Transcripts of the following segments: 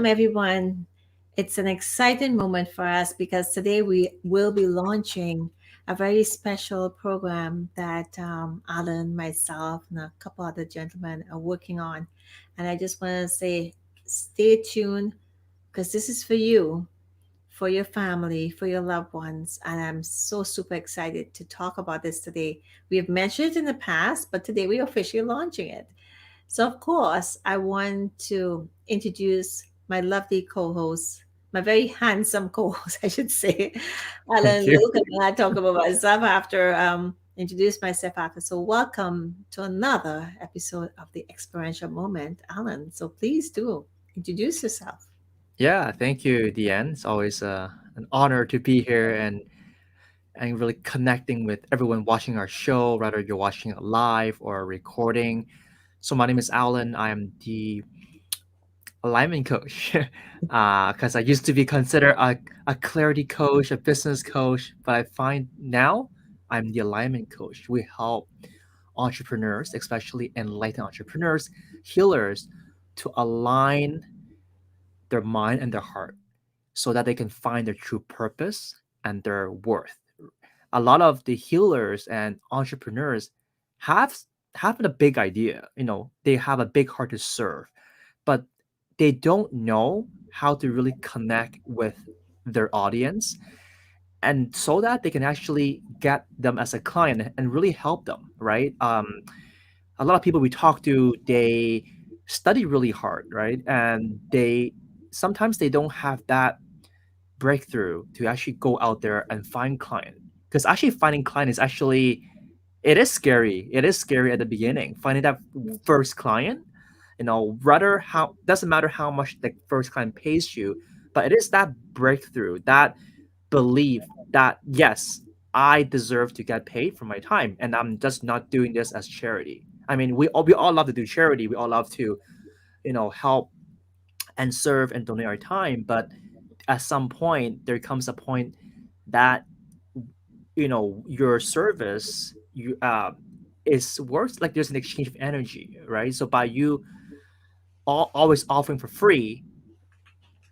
Welcome, everyone. It's an exciting moment for us because today we will be launching a very special program that Alan, myself, and a couple other gentlemen are working on. And I just want to say, stay tuned because this is for you, for your family, for your loved ones. And I'm so super excited to talk about this today. We have mentioned it in the past, but today we're officially launching it. So, of course, I want to introduce my lovely co host, my very handsome co host, I should say, Thank Alan you. Luke. And I talk about myself after, introduce myself after. So, welcome to another episode of the Experiential Moment, Alan. So, please do introduce yourself. Yeah, thank you, Dianne. It's always an honor to be here and really connecting with everyone watching our show, whether you're watching it live or a recording. So my name is Alan. I am the alignment coach because I used to be considered a clarity coach, a business coach, but I find now I'm the alignment coach. We help entrepreneurs, especially enlightened entrepreneurs, healers, to align their mind and their heart so that they can find their true purpose and their worth. A lot of the healers and entrepreneurs have have a big idea, they have a big heart to serve, but they don't know how to really connect with their audience, and so that they can actually get them as a client and really help them, right? A lot of people we talk to, they study really hard, right? And they sometimes they don't have that breakthrough to actually go out there and find client, because actually finding client is actually, it is scary at the beginning, finding that first client. Rather, how doesn't matter how much the first client pays you, but it is that breakthrough, that belief that yes, I deserve to get paid for my time, and I'm just not doing this as charity. I mean, we all love to do charity, we all love to help and serve and donate our time, but at some point there comes a point that your service is worth, like there's an exchange of energy, right? So by you always offering for free,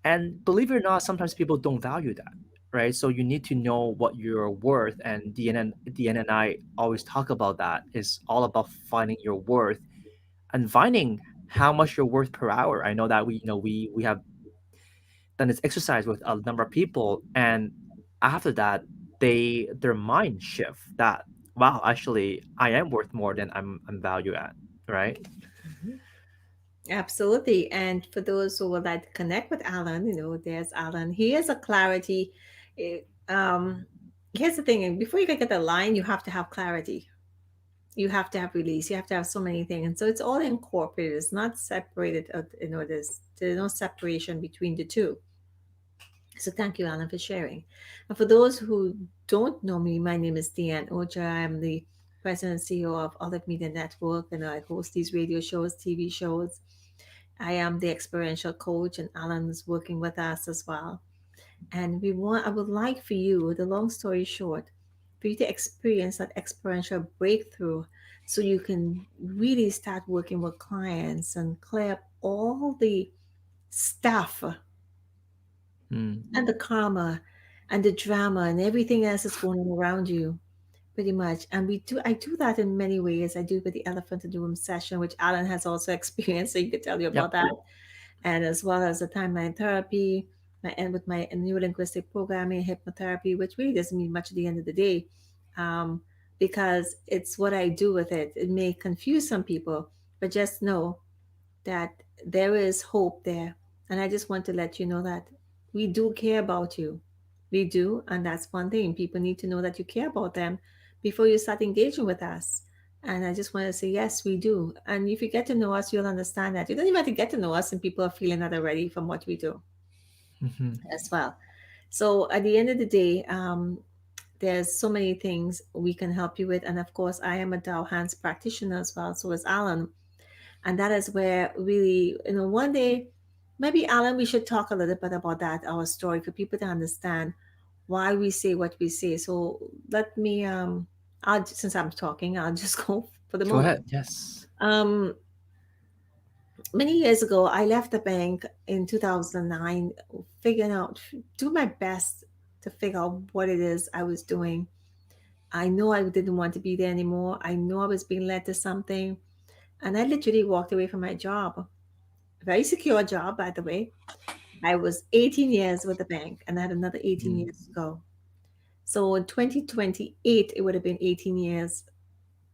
and believe it or not, sometimes people don't value that, right? So you need to know what you're worth, and DN and I always talk about that. Is all about finding your worth and finding how much you're worth per hour. I know that we have done this exercise with a number of people, and after that their mind shift that, wow, actually I am worth more than I'm value at, right? Mhm. Absolutely. And for those who would like to connect with Alan, there's Alan. He has a clarity. eh, Um, Here's the thing, before you can get the line, you have to have clarity. You have to have release. You have to have so many things. And so it's all incorporated. It's not separated. There's no separation between the two. So thank you, Alan, for sharing. And for those who don't know me, my name is Dianne Ojar. I'm the president and CEO of Olive Media Network, and I host these radio shows, TV shows. I am the experiential coach, and Alan is working with us as well. And I would like for you, the long story short, for you to experience that experiential breakthrough so you can really start working with clients and clear up all the stuff Mm. and the karma and the drama and everything else that's going on around you, pretty much. And I do that in many ways. I do with the elephant in the room session, which Alan has also experienced, so he could tell you Yep. about that, and as well as the timeline therapy, and with my neuro linguistic programming, hypnotherapy, which really doesn't mean much at the end of the day, um, because it's what I do with it. It may confuse some people, but just know that there is hope there. And I just want to let you know that we do care about you. We do. And that's one thing. People need to know that you care about them before you start engaging with us. And I just want to say, yes, we do. And if you get to know us, you'll understand that. You don't even have to get to know us, and people are feeling that already from what we do Hmm. as well. So at the end of the day, there's so many things we can help you with. And of course, I am a Dow Hands practitioner as well. So is Alan. And that is where really, one day, maybe Alan, we should talk a little bit about that, our story, for people to understand why we say what we say. So let me, since I'm talking, I'll just go for the Go moment. ahead. Yes. Um, Many years ago, I left the bank in 2009, figuring out, do my best to figure out what it is I was doing. I know I didn't want to be there anymore. I know I was being led to something. And I literally walked away from my job. A very secure job, by the way. I was 18 years with the bank and I had another 18 Mm, years to go. So in 2028, it would have been 18 years.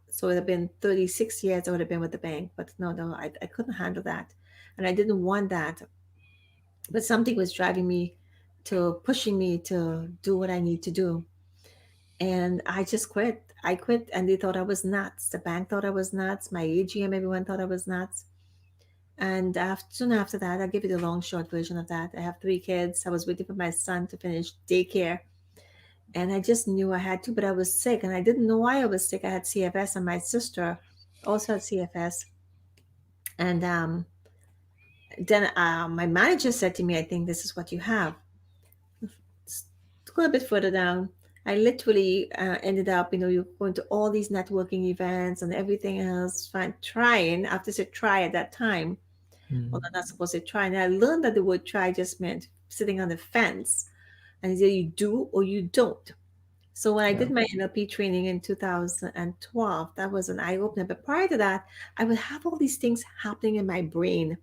So it would have been 36 years I would have been with the bank. But no, I couldn't handle that. And I didn't want that. But something was driving me to pushing me to do what I need to do. And I just quit. I quit and they thought I was nuts. The bank thought I was nuts. My AGM, everyone thought I was nuts. And soon after that, I'll give you the long, short version of that. I have three kids. I was waiting for my son to finish daycare. And I just knew I had to, but I was sick. And I didn't know why I was sick. I had CFS, and my sister also had CFS. And then my manager said to me, I think this is what you have. To go a bit further down, I literally ended up, you're going to all these networking events and everything else, trying. I have to say try at that time. Well, mm, I'm not supposed to try. And I learned that the word try just meant sitting on the fence. And either you do or you don't. So when I yeah. did my NLP training in 2012, that was an eye opener. But prior to that, I would have all these things happening in my brain.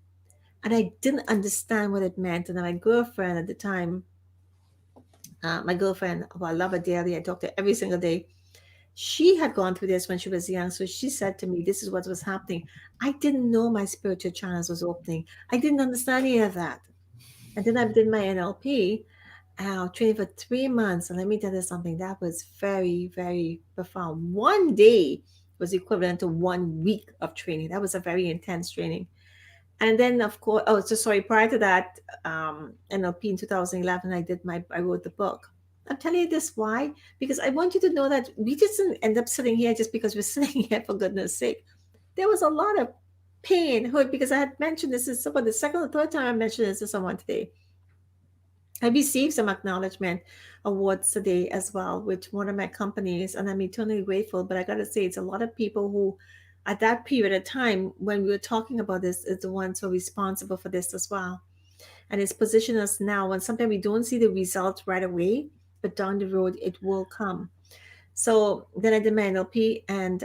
And I didn't understand what it meant. And then my girlfriend at the time, my girlfriend, who I love her dearly, I talk to her every single day. She had gone through this when she was young. So she said to me, this is what was happening. I didn't know my spiritual channels was opening. I didn't understand any of that. And then I did my NLP training for 3 months. And let me tell you something, that was very, very profound. One day was equivalent to 1 week of training. That was a very intense training. And then, of course, oh, so sorry, prior to that, NLP in 2011, I wrote the book. I'm telling you this why? Because I want you to know that we just didn't end up sitting here just because we're sitting here for goodness sake. There was a lot of pain, hurt, because I had mentioned this is someone, the second or third time I mentioned this to someone today. I received some acknowledgement awards today as well with one of my companies, and I'm eternally grateful. But I got to say, it's a lot of people who, at that period of time when we were talking about this, is the ones who are responsible for this as well. And it's positioned us now when sometimes we don't see the results right away, but down the road it will come. So then I did my NLP, and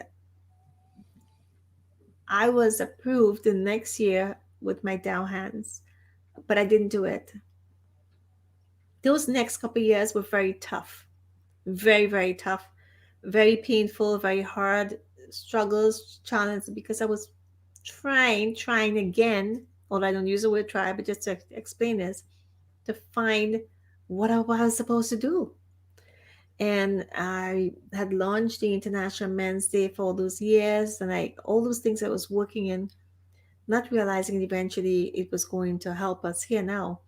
I was approved the next year with my down hands, but I didn't do it. Those next couple of years were very tough, very, very tough, very painful, very hard struggles, challenges, because I was trying again, although I don't use the word try, but just to explain this, to find what I was supposed to do. And I had launched the International Men's Day for all those years, and all those things I was working in, not realizing eventually it was going to help us here now.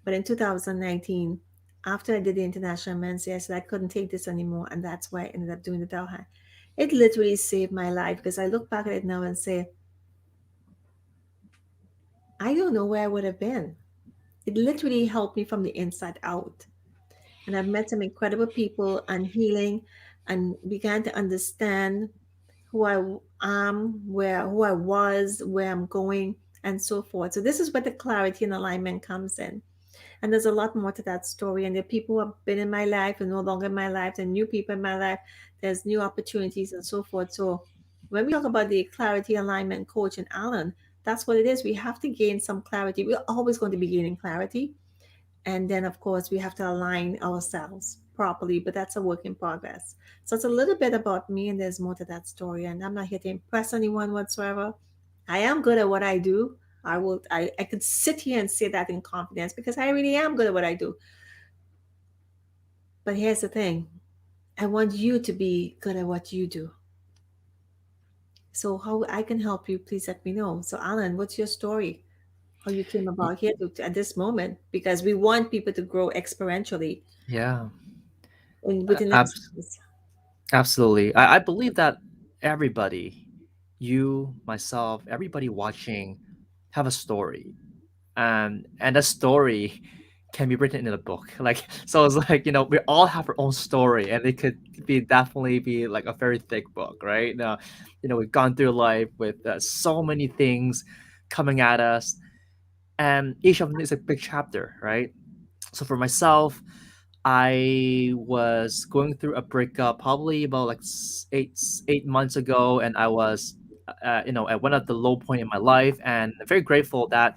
But in 2019, after I did the International Men's Day, I said I couldn't take this anymore. And that's why I ended up doing the Tauhan. It literally saved my life because I look back at it now and say, I don't know where I would have been. It literally helped me from the inside out. And I've met some incredible people and healing and began to understand am, who I was, where I'm going, and so forth. So this is where the clarity and alignment comes in. And there's a lot more to that story. And the people who have been in my life and no longer in my life, and new people in my life, there's new opportunities and so forth. So when we talk about the clarity alignment coach and Alan, that's what it is. We have to gain some clarity. We're always going to be gaining clarity. And then, of course, we have to align ourselves properly, but that's a work in progress. So it's a little bit about me, and there's more to that story. And I'm not here to impress anyone whatsoever. I am good at what I do. I could sit here and say that in confidence because I really am good at what I do. But here's the thing, I want you to be good at what you do. So, how I can help you, please let me know. So, Alan, what's your story? How you came Y- about here at this moment? Because we want people to grow experientially Yeah. within Abs- themselves. Absolutely. I believe that everybody, you, myself, everybody watching, have a story, and a story can be written in a book. Like, so it's like, we all have our own story, and it could be definitely be like a very thick book, right? Now, we've gone through life with so many things, coming at us, and each of them is a big chapter, right? So for myself, I was going through a breakup probably about like 8 months ago, and I was, at one of the low point in my life, and I'm very grateful that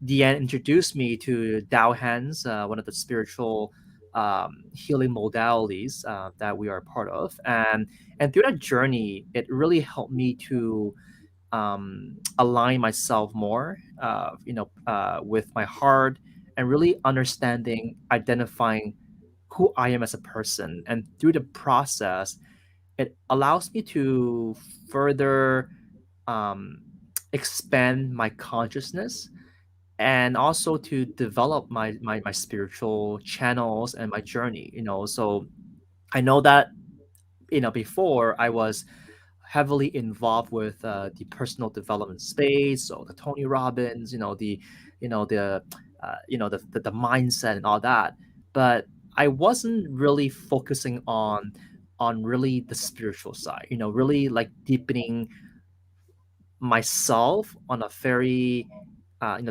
Dianne introduced me to Dao Hands, one of the spiritual healing modalities that we are a part of, and through that journey, it really helped me to align myself more, with my heart, and really understanding, identifying who I am as a person. And through the process, it allows me to further um, expand my consciousness, and also to develop my spiritual channels and my journey. So I know that, before I was heavily involved with the personal development space, so the Tony Robbins, the mindset and all that. But I wasn't really focusing on really the spiritual side, really like deepening myself on a very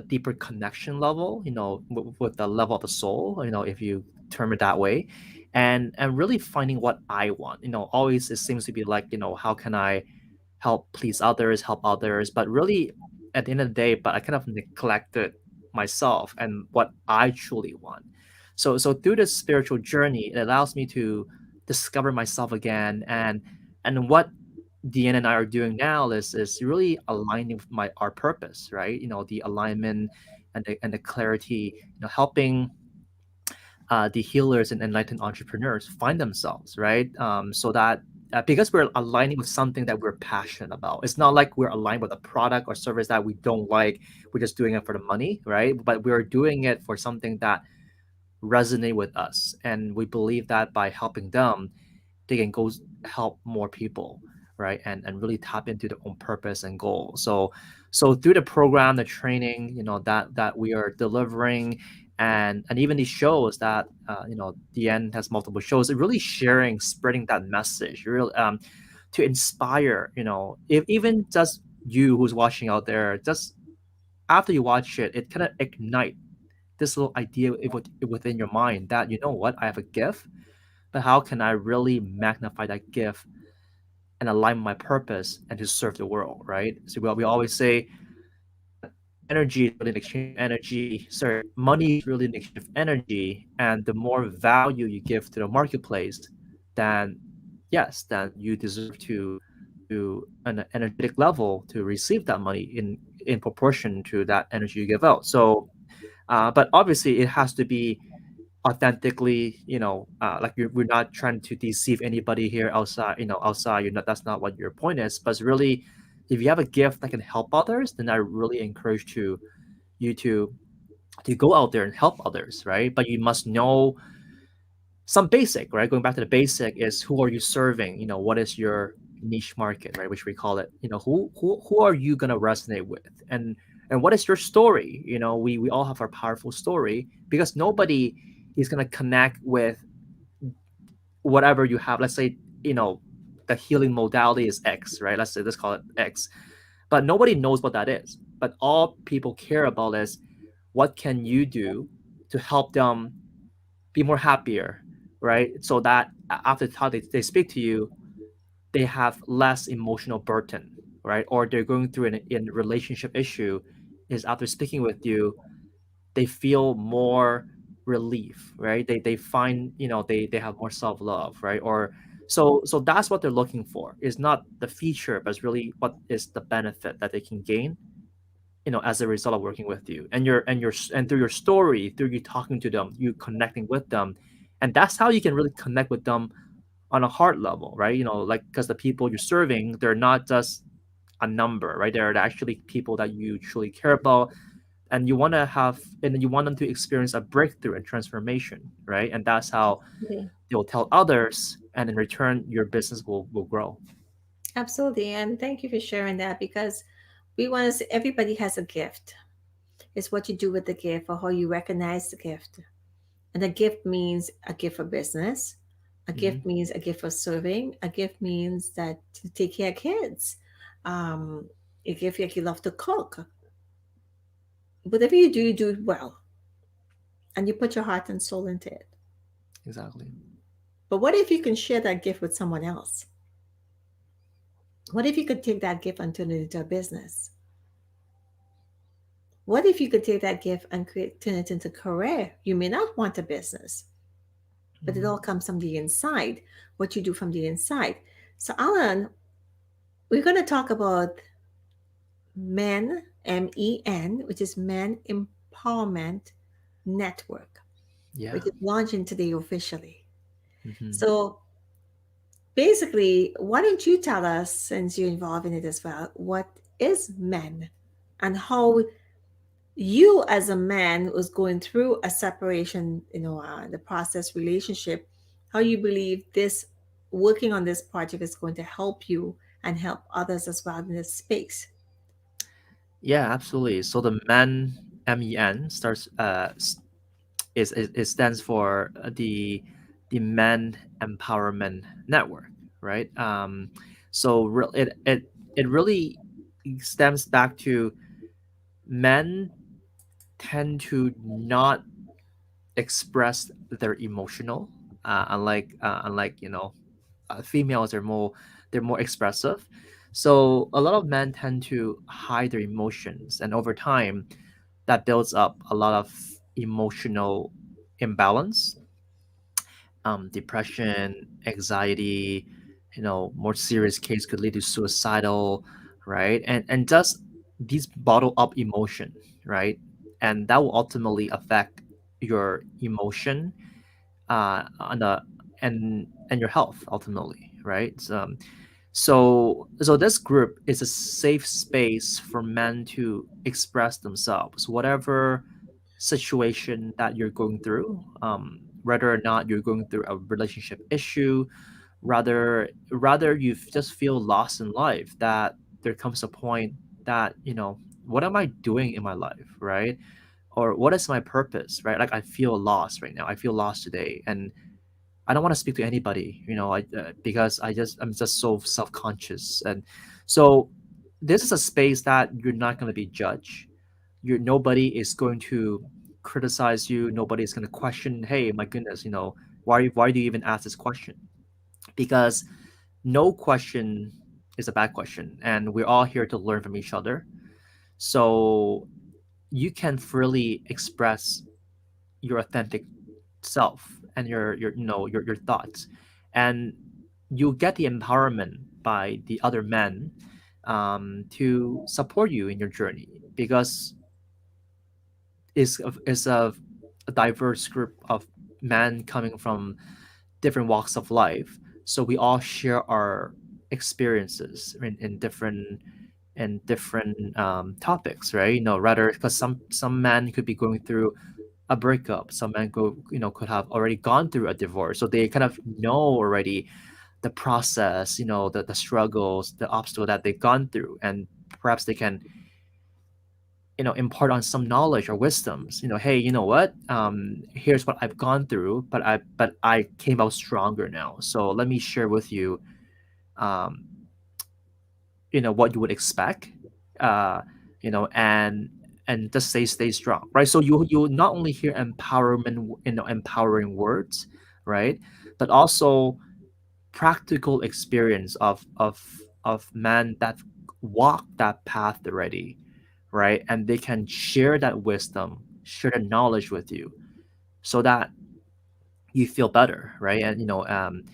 deeper connection level, with the level of the soul, if you term it that way, and really finding what I want. Always it seems to be like, how can I help please others, help others, but really at the end of the day, but I kind of neglected myself and what I truly want. So through this spiritual journey, it allows me to discover myself again, and what Deanne and I are doing now is really aligning with our purpose, right? The alignment and the clarity, helping the healers and enlightened entrepreneurs find themselves, right? So that because we're aligning with something that we're passionate about, it's not like we're aligned with a product or service that we don't like. We're just doing it for the money, right? But we're doing it for something that resonate with us, and we believe that by helping them, they can go help more people, right? And really tap into their own purpose and goal. So through the program, the training, that we are delivering, and even these shows that the end has multiple shows, it really sharing, spreading that message, really, to inspire, if even just you who's watching out there, just after you watch it, it kind of ignite this little idea within your mind that, what, I have a gift, but how can I really magnify that gift and align my purpose and to serve the world, right? So we always say that energy is really an exchange of energy. Sorry, money is really an exchange of energy, and the more value you give to the marketplace, then yes, then you deserve to an energetic level to receive that money in proportion to that energy you give out. So, but obviously, it has to be authentically, like we're not trying to deceive anybody here outside, outside, that's not what your point is, but it's really, if you have a gift that can help others, then I really encourage you to go out there and help others, right? But you must know some basic, right? Going back to the basic is, who are you serving? What is your niche market, right? Which we call it, who are you going to resonate with? And what is your story? We all have our powerful story, because nobody is going to connect with whatever you have. Let's say, the healing modality is X, right? Let's call it X, but nobody knows what that is. But all people care about is, what can you do to help them be more happier, right? So that after how they speak to you, they have less emotional burden, right? Or they're going through an relationship issue, is after speaking with you, they feel more relief, right? They find, they have more self-love, right? Or so that's what they're looking for, is not the feature, but it's really what is the benefit that they can gain, as a result of working with you, and through your story, through you talking to them, you connecting with them. And that's how you can really connect with them on a heart level, right? Like, because the people you're serving, they're not just a number, right? They're actually people that you truly care about, and you want them to experience a breakthrough and transformation, right? And that's how Yeah. you'll tell others, and in return, your business will grow. Absolutely. And thank you for sharing that, because we want to say everybody has a gift. It's what you do with the gift or how you recognize the gift. And a gift means a gift for business. A Hmm. gift means a gift for serving. A gift means that to take care of kids. Um, a gift like you love to cook. Whatever you do it well, and you put your heart and soul into it. Exactly. But what if you can share that gift with someone else? What if you could take that gift and turn it into a business? What if you could take that gift and turn it into a career? You may not want a business, but it Hmm. all comes from the inside, what you do from the inside. So, Alan, we're going to talk about MEN, MEN, which is Men Empowerment Network, Yeah. which is launching today officially. Hmm. So, basically, why don't you tell us, since you're involved in it as well, what is MEN and how you as a man was going through a separation, the process relationship, how you believe this working on this project is going to help you and help others as well in this space. Yeah, absolutely. So the MEN, MEN starts it stands for the Men Empowerment Network, right? It really stems back to men tend to not express their emotional, unlike females are more, they're more expressive. So a lot of men tend to hide their emotions, and over time that builds up a lot of emotional imbalance, depression, anxiety. More serious case could lead to suicidal, right? And just these bottle up emotion, right? And that will ultimately affect your emotion, on the and your health ultimately, right? So this group is a safe space for men to express themselves, whatever situation that you're going through, whether or not you're going through a relationship issue, rather you just feel lost in life, that there comes a point that, what am I doing in my life, right? Or what is my purpose, right? Like I feel lost right now. I feel lost today, and I don't want to speak to anybody, because I'm just so self conscious, and so this is a space that you're not going to be judged. Nobody is going to criticize you. Nobody is going to question. Hey, my goodness, why do you even ask this question? Because no question is a bad question, and we're all here to learn from each other. So you can freely express your authentic self and your thoughts, and you get the empowerment by the other men, to support you in your journey, because is a diverse group of men coming from different walks of life, so we all share our experiences in different topics, right? Rather, because some men could be going through a breakup. Some men could have already gone through a divorce, so they kind of know already the process, the struggles, the obstacle that they've gone through, and perhaps they can impart on some knowledge or wisdoms. Hey, you know what? Here's what I've gone through, but I came out stronger now. So let me share with you, um, what you would expect, uh and just stay strong, right? So you not only hear empowering words, right, but also practical experience of men that walk that path already, right? And they can share that wisdom, share the knowledge with you, so that you feel better, right? And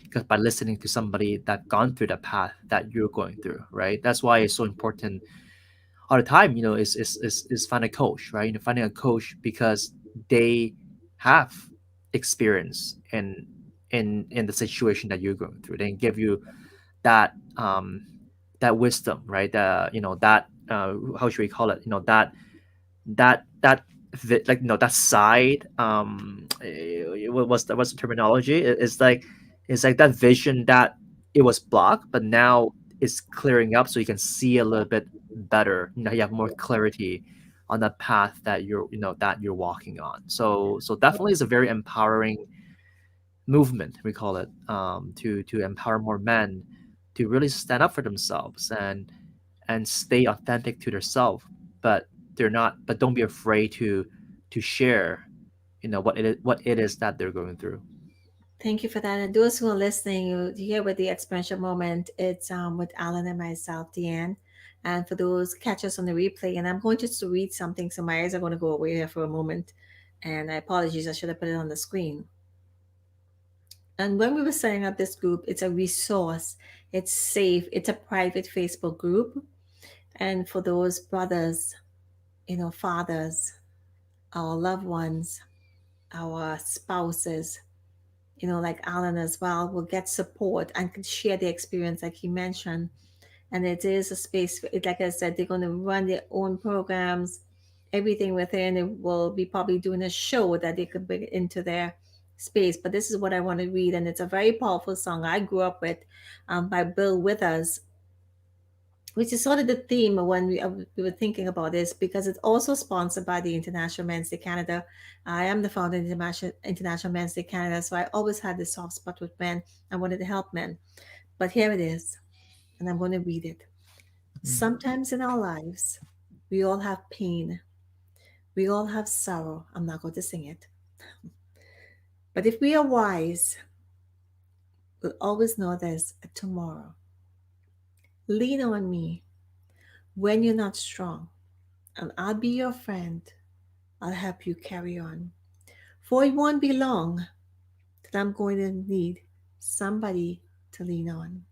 because by listening to somebody that gone through the path that you're going through, right? That's why it's so important all the time, is find a coach, right? Finding a coach, because they have experience in the situation that you're going through. They give you that that wisdom, right? That how should we call it? That like that side, what's the terminology? It's like that vision that it was blocked, but now it's clearing up, so you can see a little bit better. You have more clarity on the path that you're walking on. So definitely is a very empowering movement, we call it, to empower more men to really stand up for themselves and stay authentic to themselves, but they're not, but don't be afraid to share, what it is that they're going through. Thank you for that. And those who are listening, you hear with the experiential moment, it's with Alan and myself, Deanne. And for those catch us on the replay, and I'm going just to read something, so my eyes are going to go away here for a moment. And I apologize, I should have put it on the screen. And when we were setting up this group, it's a resource, it's safe, it's a private Facebook group. And for those brothers, fathers, our loved ones, our spouses, like Alan as well, will get support and can share the experience, like he mentioned. And it is a space, like I said, they're going to run their own programs, everything within. It will be probably doing a show that they could bring into their space. But this is what I want to read, and it's a very powerful song I grew up with, by Bill Withers, which is sort of the theme when we were thinking about this, because it's also sponsored by the International Men's Day Canada. I am the founder of the International Men's Day Canada, so I always had this soft spot with men. I wanted to help men. But here it is, and I'm going to read it. Mm. Sometimes in our lives, we all have pain, we all have sorrow. I'm not going to sing it. But if we are wise, we'll always know there's a tomorrow. Lean on me when you're not strong, and I'll be your friend. I'll help you carry on. For it won't be long that I'm going to need somebody to lean on.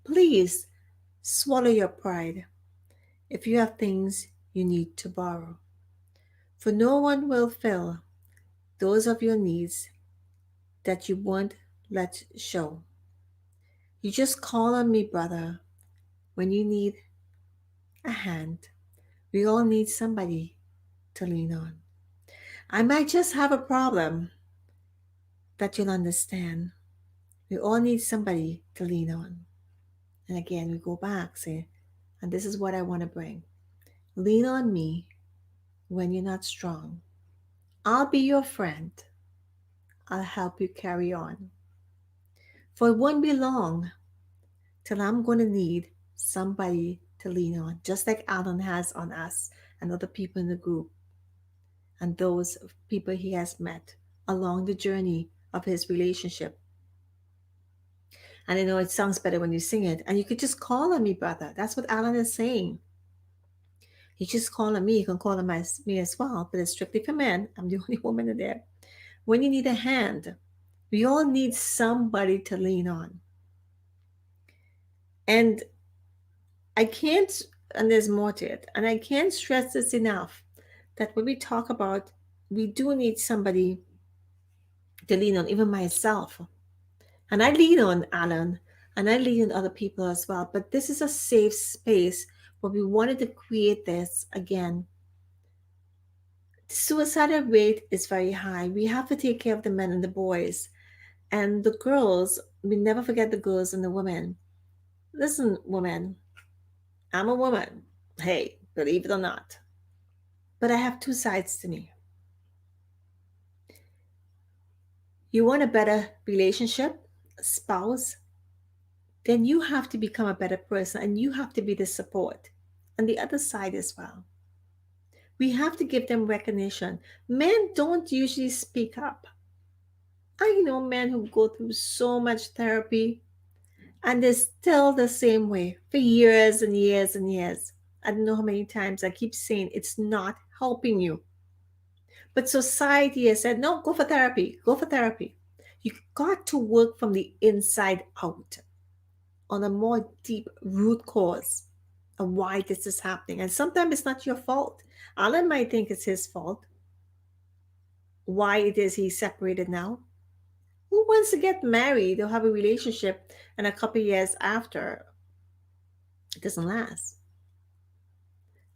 Please swallow your pride if you have things you need to borrow, for no one will fill those of your needs that you won't let show. You just call on me, brother, when you need a hand. We all need somebody to lean on. I might just have a problem that you'll understand. We all need somebody to lean on. And again, we go back, say, and this is what I want to bring. Lean on me when you're not strong. I'll be your friend. I'll help you carry on. For it won't be long till I'm going to need somebody to lean on, just like Alan has on us and other people in the group and those people he has met along the journey of his relationship. And I know it sounds better when you sing it. And you could just call on me, brother. That's what Alan is saying. You just call on me. You can call on me as well, but it's strictly for men. I'm the only woman in there. When you need a hand, we all need somebody to lean on. And I can't, and there's more to it, and I can't stress this enough, that when we talk about, we do need somebody to lean on, even myself. And I lean on Alan, and I lean on other people as well. But this is a safe space where we wanted to create this again. The suicidal rate is very high. We have to take care of the men and the boys. And the girls, we never forget the girls and the women. Listen, woman, I'm a woman. Hey, believe it or not. But I have two sides to me. You want a better relationship, a spouse, then you have to become a better person and you have to be the support. And the other side as well. We have to give them recognition. Men don't usually speak up. I know men who go through so much therapy and they're still the same way for years and years and years. I don't know how many times I keep saying it's not helping you. But society has said, no, go for therapy, go for therapy. You got to work from the inside out on a more deep root cause of why this is happening. And sometimes it's not your fault. Alan might think it's his fault. Why it is he's separated now? Who wants to get married or have a relationship and a couple years after it doesn't last?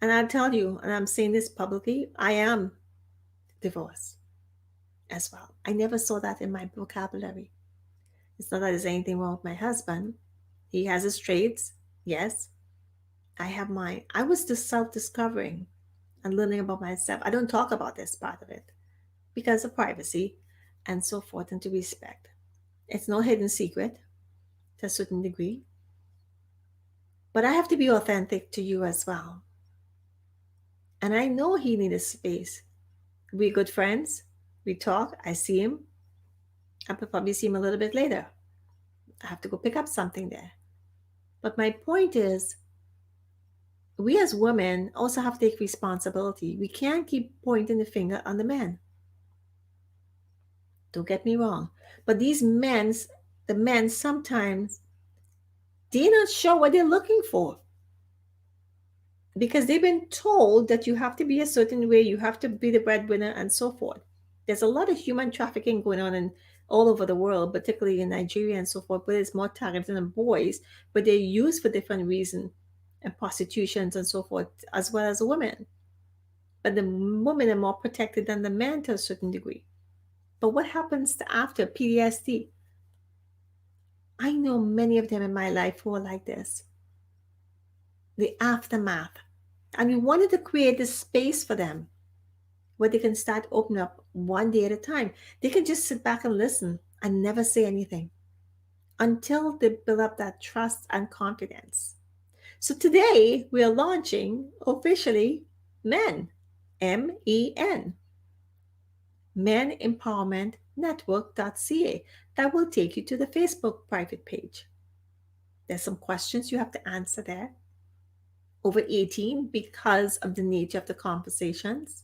And I'll tell you, and I'm saying this publicly, I am divorced as well. I never saw that in my vocabulary. It's not that there's anything wrong with my husband. He has his traits. Yes, I have mine. I was just self discovering and learning about myself. I don't talk about this part of it because of privacy and so forth and to respect. It's no hidden secret to a certain degree. But I have to be authentic to you as well. And I know he needed space. We're good friends. We talk. I see him. I will probably see him a little bit later. I have to go pick up something there. But my point is, we as women also have to take responsibility. We can't keep pointing the finger on the men. Don't get me wrong. But the men sometimes, they're not sure what they're looking for because they've been told that you have to be a certain way, you have to be the breadwinner, and so forth. There's a lot of human trafficking going on in all over the world, particularly in Nigeria and so forth, but it's more targeted on boys, but they're used for different reasons, and prostitutions and so forth, as well as women. But the women are more protected than the men to a certain degree. But what happens after PTSD? I know many of them in my life who are like this, the aftermath. And we wanted to create this space for them where they can start opening up one day at a time. They can just sit back and listen and never say anything until they build up that trust and confidence. So today we are launching officially Men, MEN, Men Empowerment Network.ca, that will take you to the Facebook private page. There's some questions you have to answer there. Over 18 because of the nature of the conversations.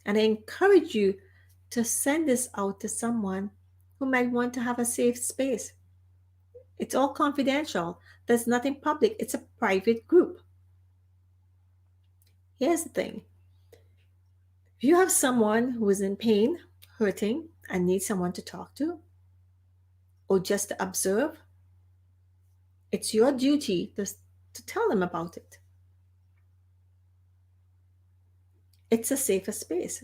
And I encourage you to send this out to someone who might want to have a safe space. It's all confidential. There's nothing public. It's a private group. Here's the thing. If you have someone who is in pain, hurting, and needs someone to talk to, or just to observe, it's your duty to tell them about it. It's a safer space.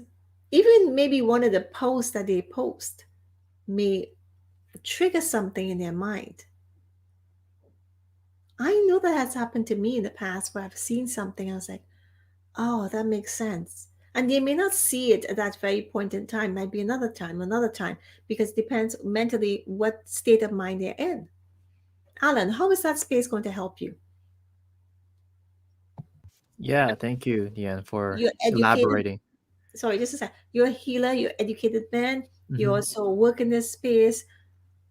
Even maybe one of the posts that they post may trigger something in their mind. I know that has happened to me in the past where I've seen something, I was like, oh, that makes sense. And they may not see it at that very point in time, might be another time, because it depends mentally what state of mind they're in. Alan, how is that space going to help you? Yeah, thank you, Diane, for You're educated, elaborating. sorry, just a sec. You're a healer, you're educated man, you Hmm. also work in this space,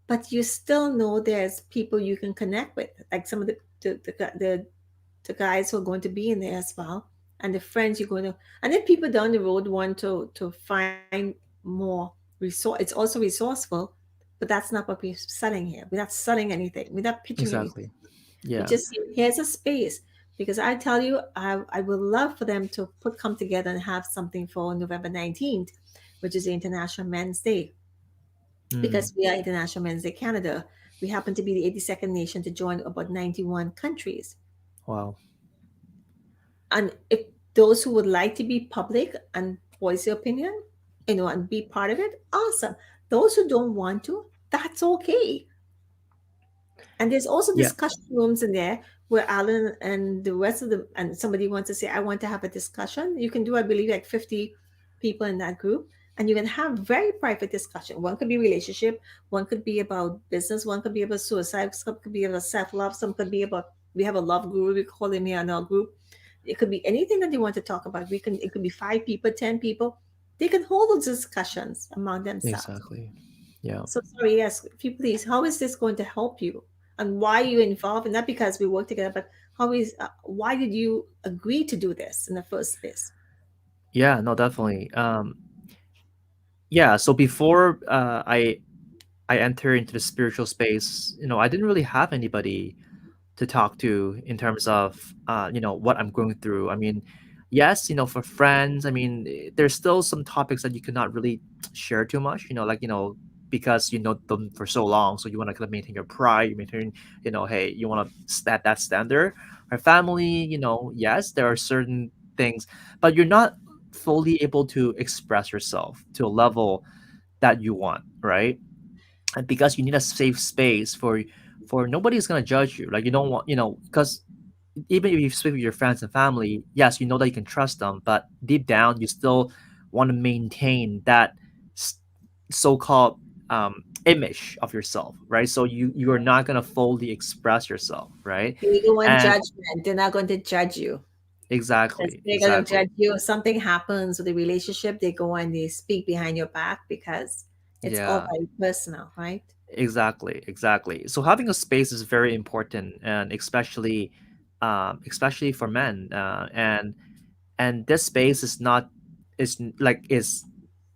but you still know there's people you can connect with, like some of the guys who are going to be in there as well, and the friends you're going to, and then people down the road want to find more resource. It's also resourceful, but that's not what we're selling here. We're not selling anything. We're not pitching anything. Exactly. We Yeah. just say, here's a space. Because I tell you, I would love for them to come together and have something for November 19th, which is the International Men's Day. Mm. Because we are International Men's Day Canada, we happen to be the 82nd nation to join about 91 countries. Wow. And if those who would like to be public and voice their opinion, and be part of it, awesome. Those who don't want to, that's okay. And there's also Yeah. discussion rooms in there where Alan and the rest of the, and somebody wants to say, I want to have a discussion. You can do, I believe, like 50 people in that group. And you can have very private discussion. One could be relationship, one could be about business, one could be about suicide, some could be about self-love, some could be about, we have a love guru, we call him here in our group. It could be anything that they want to talk about. It could be 5 people, 10 people. They can hold those discussions among themselves. Exactly. Yeah. So sorry, yes, if you please, how is this going to help you? And why are you involved? And not because we work together, but why did you agree to do this in the first place? Yeah. No, definitely. Yeah. So before I enter into the spiritual space, I didn't really have anybody to talk to in terms of what I'm going through. I mean, yes, for friends, I mean, there's still some topics that you cannot really share too much, like because you know them for so long, so you want to kind of maintain your pride, you maintain, hey, you want to set that standard. Our family, yes, there are certain things, but you're not fully able to express yourself to a level that you want, right? And because you need a safe space for nobody's gonna judge you. Like you don't want, because even if you speak with your friends and family, yes, you know that you can trust them, but deep down you still want to maintain that s- so-called image of yourself, right? So you are not gonna fully express yourself, right? You don't want And judgment. They're not going to judge you. Because Exactly, they're gonna exactly. judge you. If something happens with the relationship, they go and they speak behind your back because it's all Yeah, very personal, right? exactly, exactly. So having a space is very important, and especially for men. And this space is not is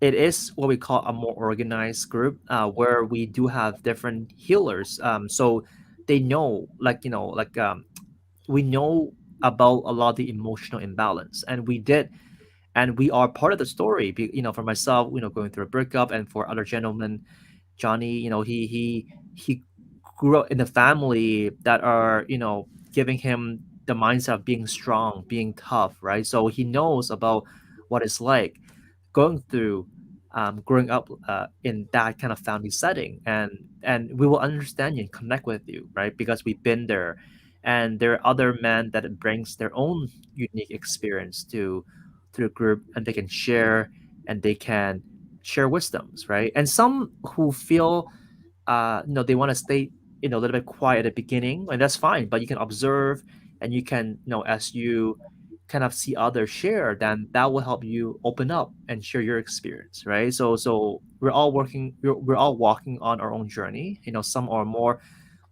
it is what we call a more organized group, where we do have different healers. So they know, we know about a lot of the emotional imbalance, and we are part of the story. For myself, going through a breakup, and for other gentlemen, Johnny, he grew up in a family that are, giving him the mindset of being strong, being tough, right? So he knows about what it's like going through, growing up in that kind of family setting, and we will understand you and connect with you, right? Because we've been there, and there are other men that brings their own unique experience to the group, and they can share, and they can share wisdoms, right? And some who feel, they want to stay, a little bit quiet at the beginning, and that's fine. But you can observe, and you can, as you kind of see others share, then that will help you open up and share your experience, right? So we're all walking on our own journey. Some are more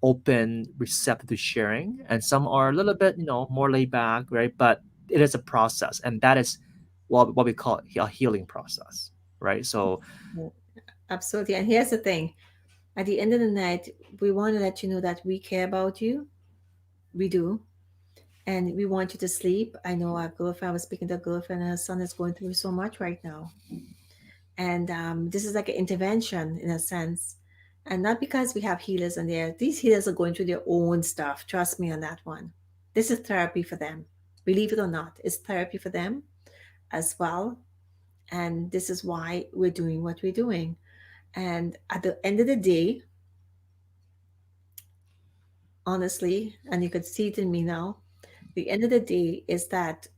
open, receptive to sharing, and some are a little bit, more laid back, right? But it is a process, and that is what we call a healing process, right? So Yeah, absolutely. And here's the thing: at the end of the night, we want to let you know that we care about you. We do, and we want you to sleep. I know our girlfriend, I was speaking to a girlfriend, and her son is going through so much right now. And this is like an intervention in a sense. And not because we have healers in there. These healers are going through their own stuff. Trust me on that one. This is therapy for them. Believe it or not, it's therapy for them as well. And this is why we're doing what we're doing. And at the end of the day, honestly, and you could see it in me now, the end of the day is that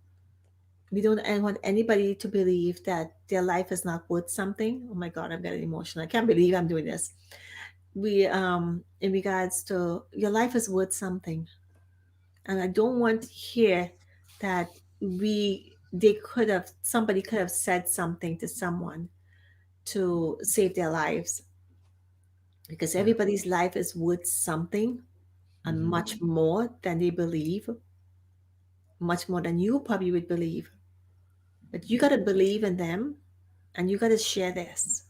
we don't want anybody to believe that their life is not worth something. Oh my God, I'm getting emotional. I can't believe I'm doing this. We In regards to your life is worth something, and I don't want to hear that we they could have somebody could have said something to someone to save their lives, because yeah. everybody's life is worth something, and Hmm. much more than they believe, much more than you probably would believe. But you got to believe in them, and you got to share this,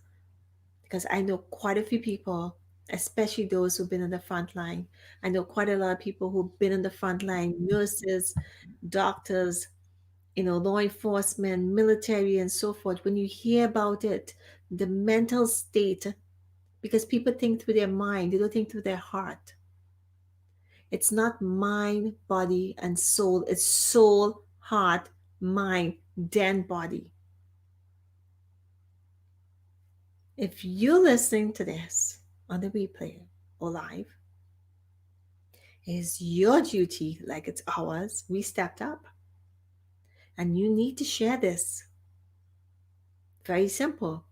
because I know quite a few people, especially those who've been on the front line. I know quite a lot of people who've been on the front line: nurses, doctors, law enforcement, military, and so forth. When you hear about it, the mental state, because people think through their mind, they don't think through their heart. It's not mind, body, and soul. It's soul, heart, mind, then body. If you're listening to this on the replay or live, it is your duty, like it's ours. We stepped up, and you need to share this. Very simple.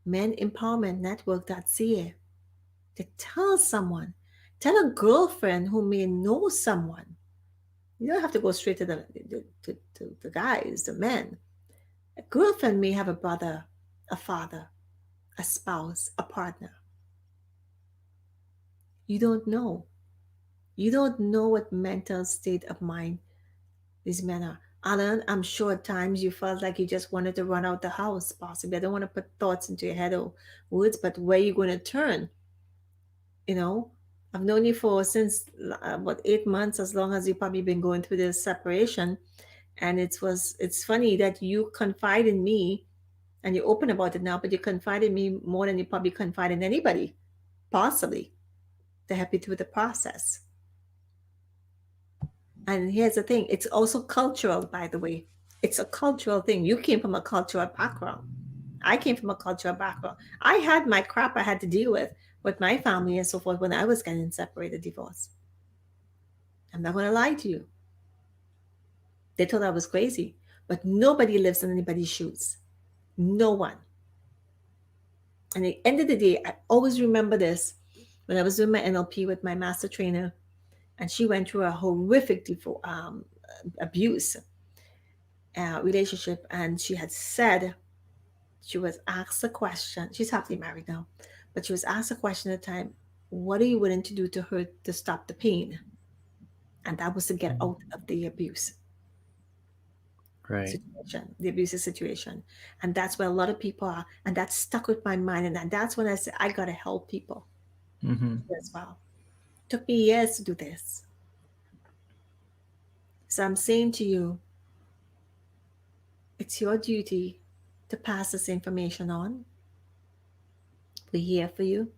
Men Empowerment Network.ca. To tell someone, tell a girlfriend who may know someone. You don't have to go straight to the guys, the men. A girlfriend may have a brother, a father, a spouse, a partner. You don't know. You don't know what mental state of mind these men are. Alan, I'm sure at times you felt like you just wanted to run out the house, possibly. I don't want to put thoughts into your head or words, but where you going to turn? You know, I've known you for since about 8 months, as long as you've probably been going through this separation. And it's funny that you confide in me, and you're open about it now, but you confide in me more than you probably confide in anybody, possibly, to help you through the process. And here's the thing, it's also cultural, by the way. It's a cultural thing. You came from a cultural background. I came from a cultural background. I had my crap I had to deal with my family and so forth when I was getting separated, divorced. I'm not going to lie to you. They thought I was crazy, but nobody lives in anybody's shoes. No one. And at the end of the day, I always remember this when I was doing my NLP with my master trainer, and she went through a horrific abuse. relationship, and she had said, she was asked a question. She's happily married now, but she was asked a question at the time: "What are you willing to do to her to stop the pain?" And that was to get out Mhm. of the abuse Right. situation, the abusive situation. And that's where a lot of people are. And that stuck with my mind. And that's when I said, I got to help people Mm-hmm. as well. Took me years to do this. So I'm saying to you, it's your duty to pass this information on. We're here for you.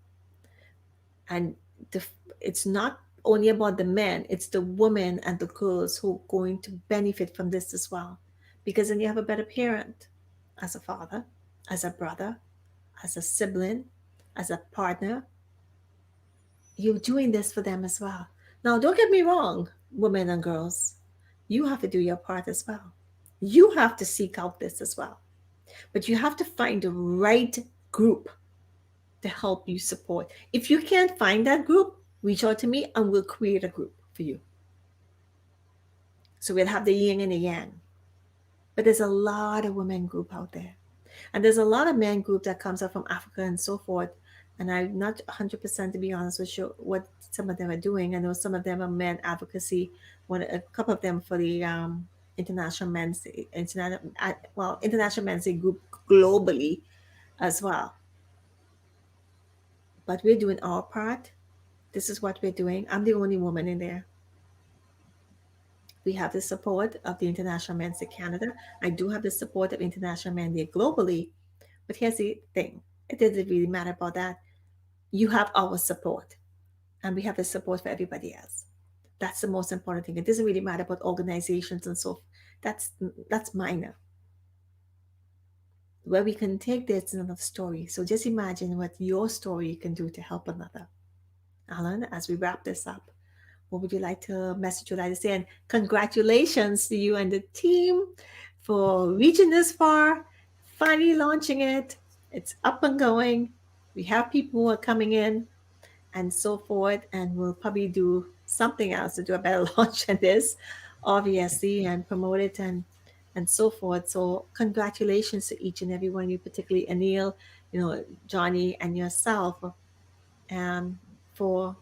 And the, it's not only about the men, it's the women and the girls who are going to benefit from this as well. Because then you have a better parent as a father, as a brother, as a sibling, as a partner. You're doing this for them as well. Now, don't get me wrong, women and girls. You have to do your part as well. You have to seek out this as well. But you have to find the right group to help you support. If you can't find that group, reach out to me and we'll create a group for you. So we'll have the yin and the yang. But there's a lot of women group out there. And there's a lot of men group that comes up from Africa and so forth. And I'm not 100% to be honest with you what some of them are doing. I know some of them are men advocacy. One, a couple of them for the international men's international men's Day group globally as well. But we're doing our part. This is what we're doing. I'm the only woman in there. We have the support of the International Men's Day Canada. I do have the support of International Men's Day globally. But here's the thing: it doesn't really matter about that. You have our support, and we have the support for everybody else. That's the most important thing. It doesn't really matter about organizations and so. That's minor. Where we can take this is another story. So just imagine what your story can do to help another. Alan, as we wrap this up, what would you like to message you like to say? And congratulations to you and the team for reaching this far, finally launching it. It's up and going. We have people who are coming in and so forth, and we'll probably do something else to do a better launch than this, obviously, and promote it and so forth. So congratulations to each and every one of you, particularly Anil, Johnny and yourself, um, for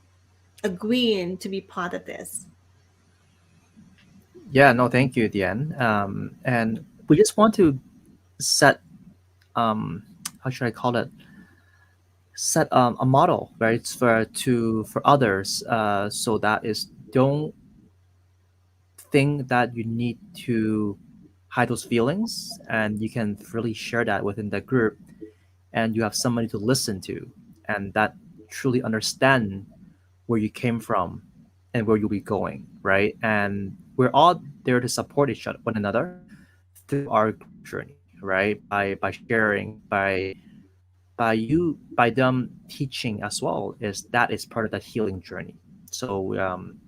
agreeing to be part of this. Yeah, no, thank you, Diane. And we just want to set, um, how should I call it? Set a model, right, for others. So that is, don't think that you need to hide those feelings, and you can really share that within the group, and you have somebody to listen to, and that truly understand where you came from and where you'll be going, right? And we're all there to support each other, one another, through our growth journey, right? By sharing, by them teaching as well, is that is part of that healing journey. So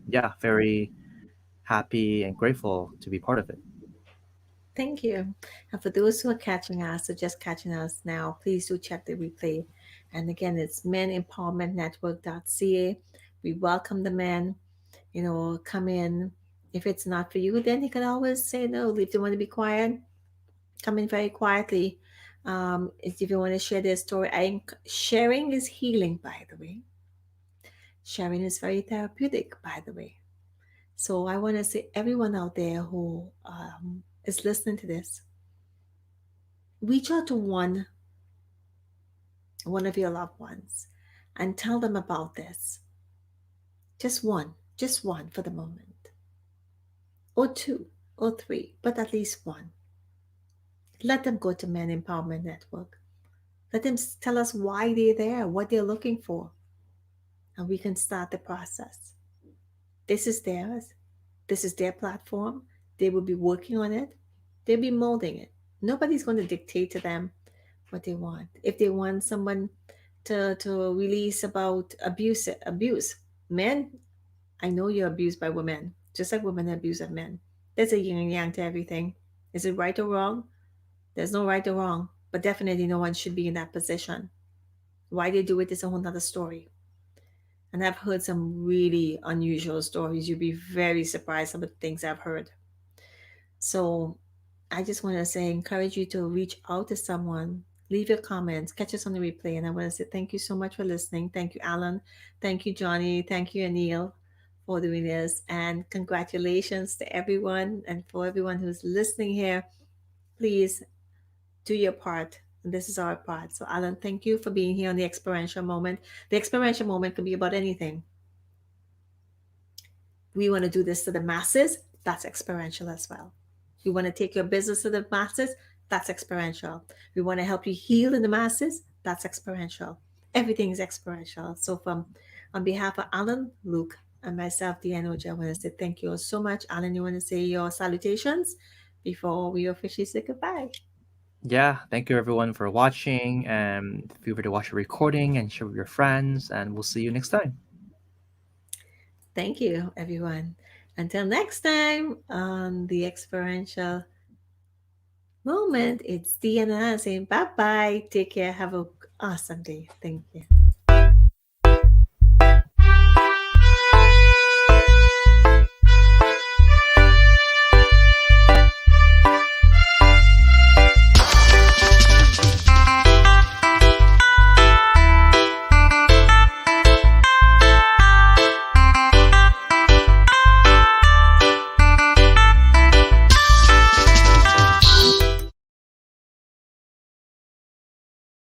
yeah, very happy and grateful to be part of it. Thank you. And for those who are catching us or just catching us now, please do check the replay. And again, it's menempowermentnetwork.ca. We welcome the men, come in. If it's not for you, then you can always say no. If you want to be quiet, come in very quietly. If you want to share their story, sharing is healing, by the way. Sharing is very therapeutic, by the way. So I want to say, everyone out there who is listening to this, reach out to one of your loved ones and tell them about this. Just one for the moment, or two, or three, but at least one. Let them go to Men Empowerment Network. Let them tell us why they're there, what they're looking for, and we can start the process. This is theirs. This is their platform. They will be working on it. They'll be molding it. Nobody's going to dictate to them what they want. If they want someone to release about abuse, men, I know you're abused by women, just like women are abused of men. There's a yin and yang to everything. Is it right or wrong? There's no right or wrong, but definitely no one should be in that position. Why they do it is a whole nother story. And I've heard some really unusual stories. You'd be very surprised some of the things I've heard. So I just want to say, encourage you to reach out to someone, leave your comments, catch us on the replay. And I want to say thank you so much for listening. Thank you, Alan. Thank you, Johnny. Thank you, Anil, for doing this. And congratulations to everyone. And for everyone who's listening here, please do your part. And this is our part. So, Alan, thank you for being here on the experiential moment. The experiential moment could be about anything. We want to do this to the masses. That's experiential as well. We want to take your business to the masses. That's experiential. We want to help you heal in the masses. That's experiential. Everything is experiential. So, from on behalf of Alan, Luke, and myself, Dianne Ojar, I want to say thank you all so much. Alan, you want to say your salutations before we officially say goodbye? Yeah, thank you everyone for watching, and feel free to watch the recording and share with your friends, and we'll see you next time. Thank you, everyone. Until next time on the experiential moment, it's Diana saying bye bye. Take care. Have a awesome day. Thank you.